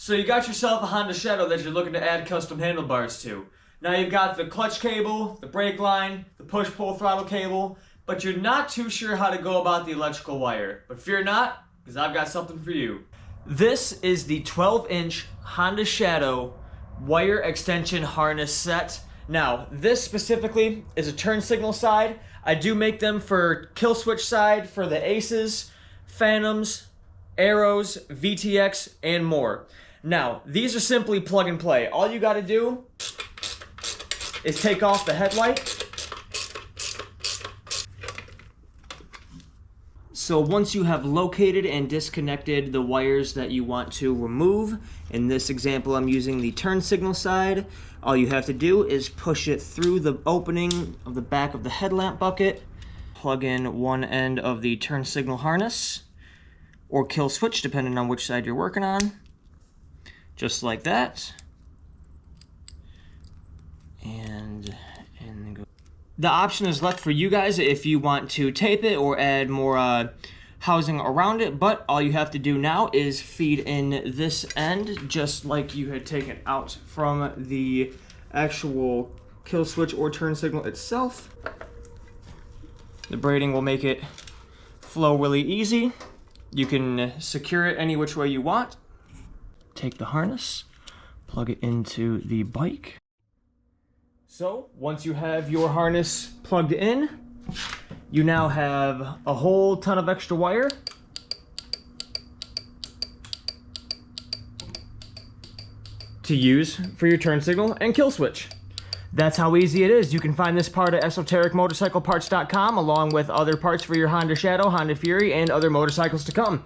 So you got yourself a Honda Shadow that you're looking to add custom handlebars to. Now you've got the clutch cable, the brake line, the push-pull throttle cable, but you're not too sure how to go about the electrical wire. But fear not, because I've got something for you. This is the 12-inch Honda Shadow wire extension harness set. Now, this specifically is a turn signal side. I do make them for kill switch side for the Aces, Phantoms, Arrows, VTX, and more. Now, these are simply plug and play. All you gotta do is take off the headlight. So once you have located and disconnected the wires that you want to remove, in this example I'm using the turn signal side, all you have to do is push it through the opening of the back of the headlamp bucket, plug in one end of the turn signal harness, or kill switch depending on which side you're working on. Just like that. And go. The option is left for you guys if you want to tape it or add more housing around it, but all you have to do now is feed in this end just like you had taken out from the actual kill switch or turn signal itself. The braiding will make it flow really easy. You can secure it any which way you want. Take the harness, plug it into the bike. So once you have your harness plugged in, you now have a whole ton of extra wire. To use for your turn signal and kill switch. That's how easy it is. You can find this part at esotericmotorcycleparts.com along with other parts for your Honda Shadow, Honda Fury, and other motorcycles to come.